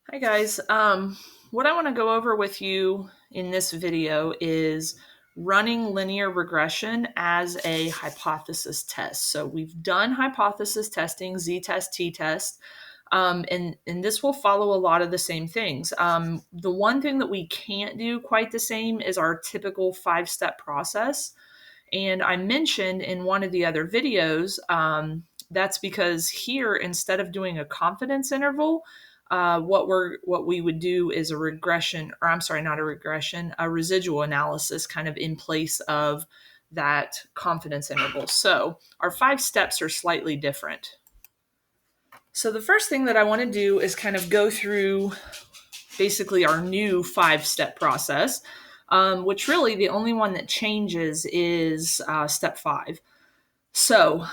Hi guys. What I want to go over with you in this video is running linear regression as a hypothesis test. So we've done hypothesis testing, z-test, t-test, and this will follow a lot of the same things. The one thing that we can't do quite the same is our typical 5-step process. And I mentioned in one of the other videos, that's because here, instead of doing a confidence interval, what we would do is a regression, or I'm sorry, not a regression, a residual analysis kind of in place of that confidence interval. So our 5 steps are slightly different. So the first thing that I want to do is kind of go through basically our new 5-step process, which really the only one that changes is step 5. So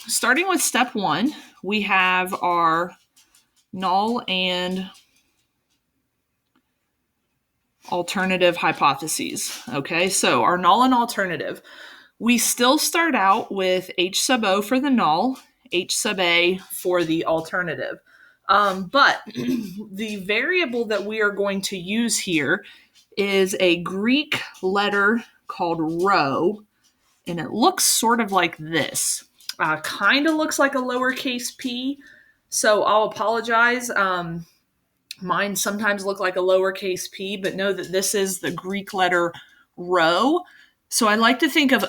starting with step 1, we have our null and alternative hypotheses. Okay, so our null and alternative. We still start out with H sub O for the null, H sub A for the alternative. But the variable that we are going to use here is a Greek letter called rho, and it looks sort of like this. Kind of looks like a lowercase p, so I'll apologize. Mine sometimes look like a lowercase p, but know that this is the Greek letter rho. So I like to think of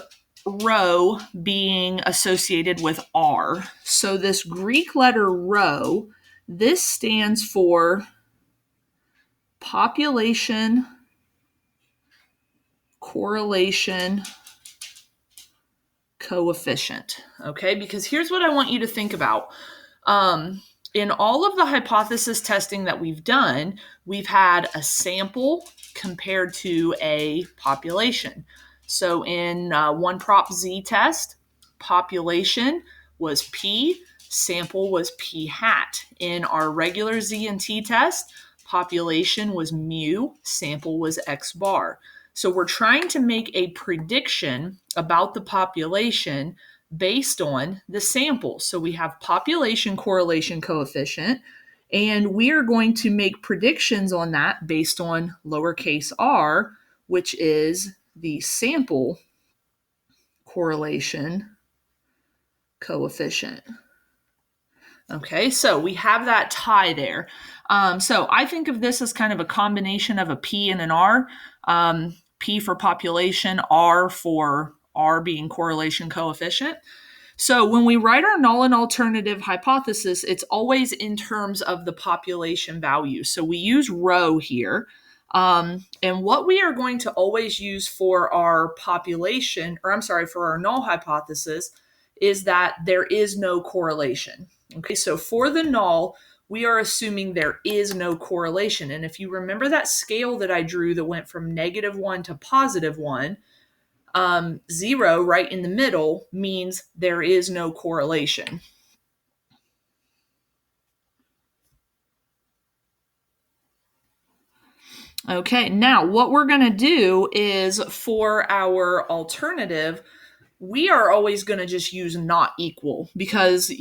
rho being associated with R. So this Greek letter rho, this stands for population correlation coefficient. Okay, because here's what I want you to think about. In all of the hypothesis testing that we've done, we've had a sample compared to a population. So in one prop Z test, population was P, sample was P hat. In our regular Z and T test, population was mu, sample was X bar. So we're trying to make a prediction about the population based on the sample. So we have population correlation coefficient, and we are going to make predictions on that based on lowercase r, which is the sample correlation coefficient. Okay, so we have that tie there. So I think of this as kind of a combination of a P and an R. P for population, R for R being correlation coefficient. So when we write our null and alternative hypothesis, it's always in terms of the population value. So we use rho here. And what we are going to always use for our population, or I'm sorry, for our null hypothesis, is that there is no correlation. Okay, so for the null, we are assuming there is no correlation. And if you remember that scale that I drew that went from -1 to +1, 0 right in the middle means there is no correlation. Okay, now what we're going to do is for our alternative, we are always going to just use not equal because,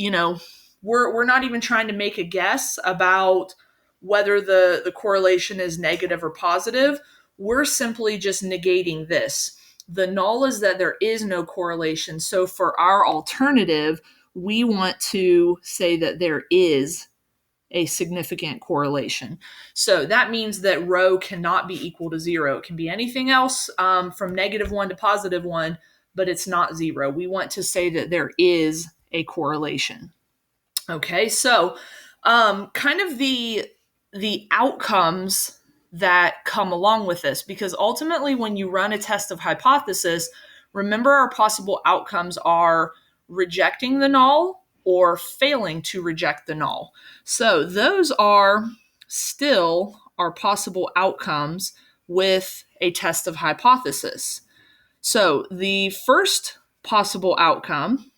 we're not even trying to make a guess about whether the correlation is negative or positive. We're simply just negating this. The null is that there is no correlation. So for our alternative, we want to say that there is a significant correlation. So that means that rho cannot be equal to 0. It can be anything else from -1 to +1, but it's not 0. We want to say that there is a correlation. Okay, so kind of the outcomes that come along with this, because ultimately when you run a test of hypothesis, remember our possible outcomes are rejecting the null or failing to reject the null. So those are still our possible outcomes with a test of hypothesis. So the first possible outcome,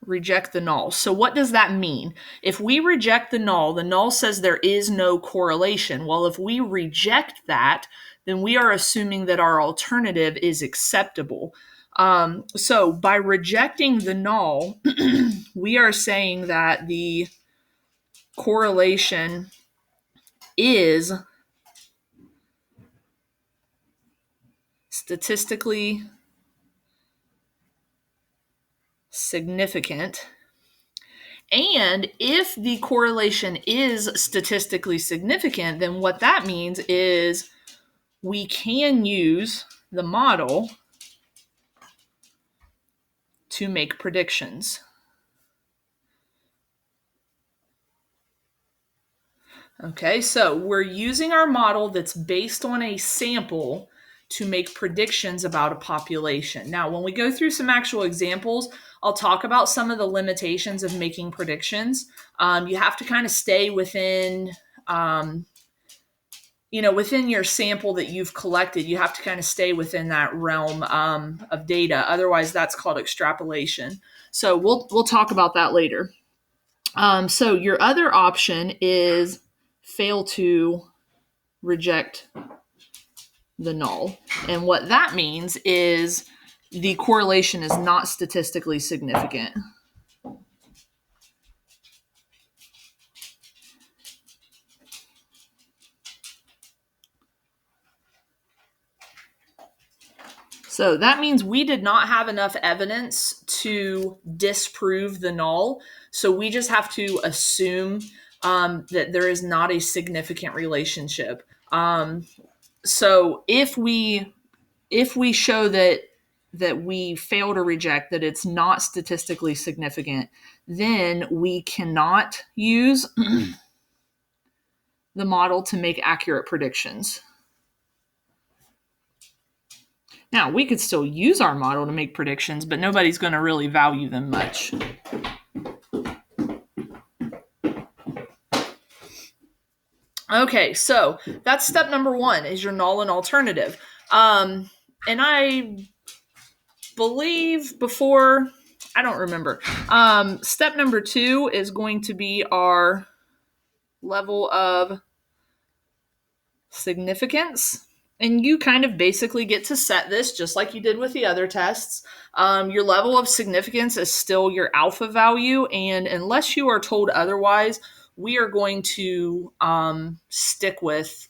reject the null. So what does that mean? If we reject the null says there is no correlation. Well, if we reject that, then we are assuming that our alternative is acceptable. So by rejecting the null, we are saying that the correlation is statistically significant. And if the correlation is statistically significant, then what that means is we can use the model to make predictions. Okay, so we're using our model that's based on a sample to make predictions about a population. Now, when we go through some actual examples, I'll talk about some of the limitations of making predictions. You have to kind of stay within, within your sample that you've collected. You have to kind of stay within that realm of data. Otherwise, that's called extrapolation. So we'll talk about that later. So your other option is fail to reject the null. And what that means is the correlation is not statistically significant. So that means we did not have enough evidence to disprove the null. So we just have to assume that there is not a significant relationship. So if we show that we fail to reject, that it's not statistically significant, then we cannot use the model to make accurate predictions. Now, we could still use our model to make predictions, but nobody's going to really value them much. Okay, so that's step number one, is your null and alternative. And I believe before, I don't remember. Step number two is going to be our level of significance. And you kind of basically get to set this just like you did with the other tests. Your level of significance is still your alpha value. And unless you are told otherwise, we are going to stick with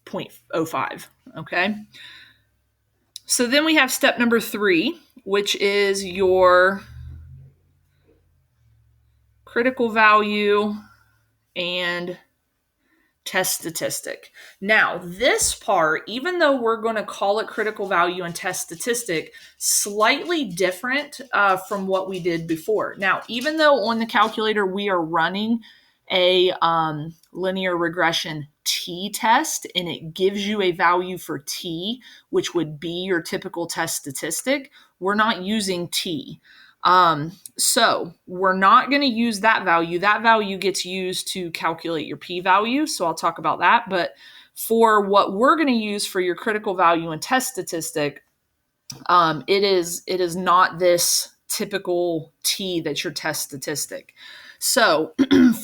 0.05. Okay. So then we have step number three, which is your critical value and test statistic. Now, this part, even though we're going to call it critical value and test statistic, slightly different from what we did before. Now, even though on the calculator we are running a linear regression t-test and it gives you a value for t, which would be your typical test statistic, we're not using t. So we're not going to use that value. That value gets used to calculate your p-value. So I'll talk about that. But for what we're going to use for your critical value and test statistic, it is not this typical t that's your test statistic. So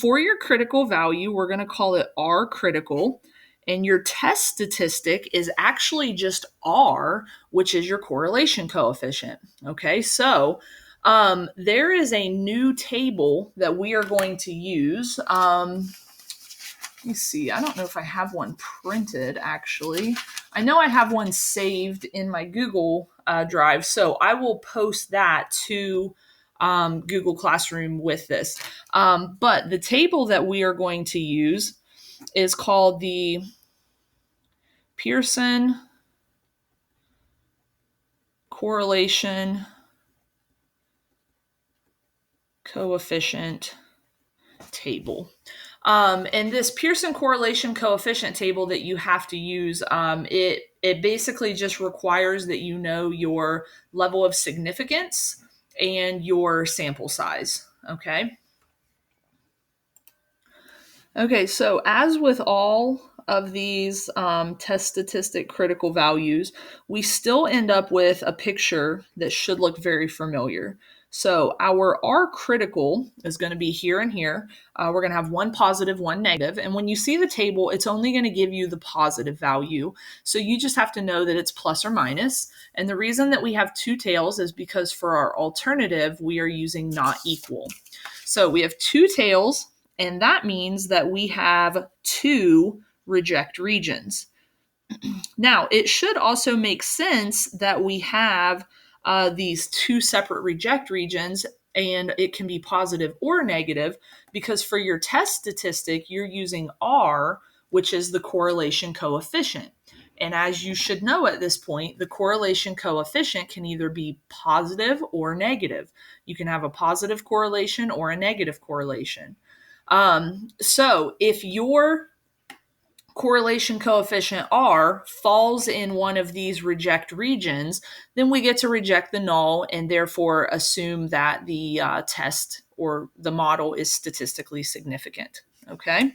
for your critical value, we're going to call it R critical. And your test statistic is actually just R, which is your correlation coefficient. Okay, so there is a new table that we are going to use. Let me see. I don't know if I have one printed, actually. I know I have one saved in my Google Drive, so I will post that to Google Classroom with this. But the table that we are going to use is called the Pearson correlation coefficient table. And this Pearson correlation coefficient table that you have to use, it basically just requires that you know your level of significance and your sample size. Okay. Okay, so as with all of these test statistic critical values, we still end up with a picture that should look very familiar. So our R critical is going to be here and here. We're going to have one positive, one negative. And when you see the table, it's only going to give you the positive value. So you just have to know that it's plus or minus. And the reason that we have two tails is because for our alternative, we are using not equal. So we have two tails, and that means that we have two reject regions. Now, it should also make sense that we have these two separate reject regions, and it can be positive or negative, because for your test statistic, you're using R, which is the correlation coefficient. And as you should know at this point, the correlation coefficient can either be positive or negative. You can have a positive correlation or a negative correlation. So if your correlation coefficient R falls in one of these reject regions, then we get to reject the null and therefore assume that the test or the model is statistically significant. Okay.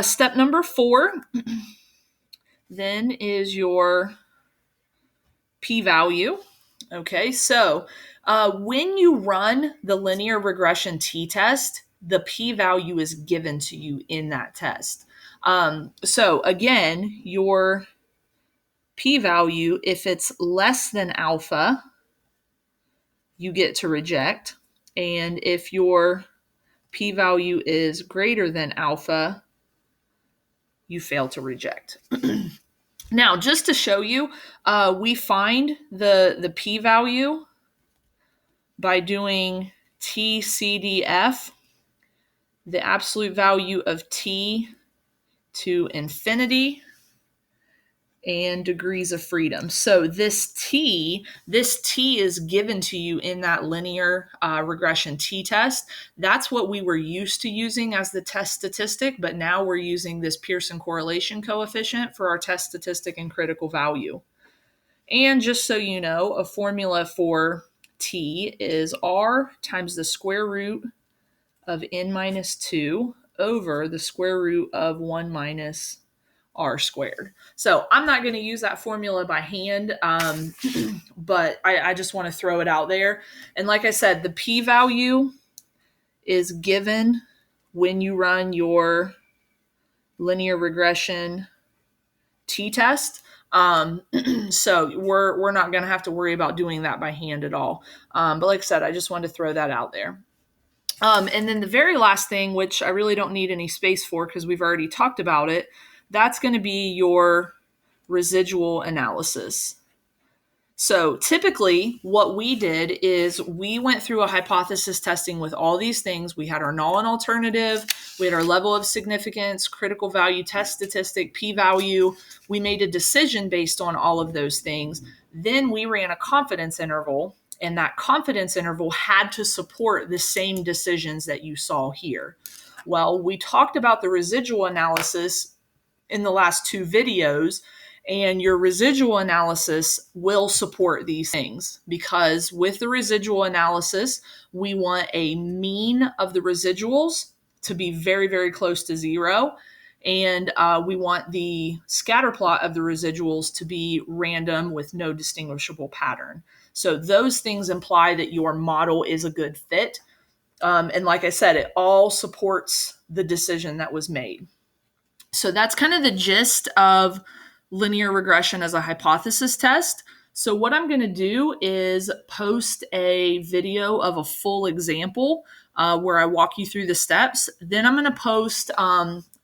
Step number 4 then is your p-value. Okay, so when you run the linear regression t-test, the p-value is given to you in that test. So again, your p-value, if it's less than alpha, you get to reject. And if your p-value is greater than alpha, you fail to reject. Now, just to show you, we find the p-value by doing TCDF, the absolute value of t to infinity, and degrees of freedom. So this t is given to you in that linear regression t-test. That's what we were used to using as the test statistic, but now we're using this Pearson correlation coefficient for our test statistic and critical value. And just so you know, a formula for t is r times the square root of n minus 2 over the square root of 1 minus r squared. So I'm not going to use that formula by hand, but I just want to throw it out there. And like I said, the p-value is given when you run your linear regression t-test. So we're not going to have to worry about doing that by hand at all. But like I said, I just wanted to throw that out there. And then the very last thing, which I really don't need any space for because we've already talked about it, that's going to be your residual analysis. So typically what we did is we went through a hypothesis testing with all these things. We had our null and alternative, we had our level of significance, critical value test statistic, p-value. We made a decision based on all of those things. Then we ran a confidence interval, and that confidence interval had to support the same decisions that you saw here. Well, we talked about the residual analysis in the last two videos, and your residual analysis will support these things because with the residual analysis, we want a mean of the residuals to be very, very close to 0. And we want the scatter plot of the residuals to be random with no distinguishable pattern. So those things imply that your model is a good fit. And like I said, it all supports the decision that was made. So that's kind of the gist of linear regression as a hypothesis test. So what I'm going to do is post a video of a full example where I walk you through the steps. Then I'm going to post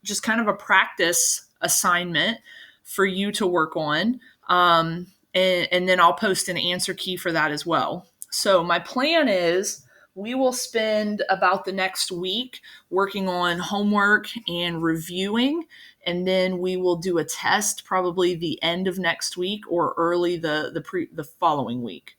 just kind of a practice assignment for you to work on. And then I'll post an answer key for that as well. So my plan is we will spend about the next week working on homework and reviewing, and then we will do a test probably the end of next week or early the following week.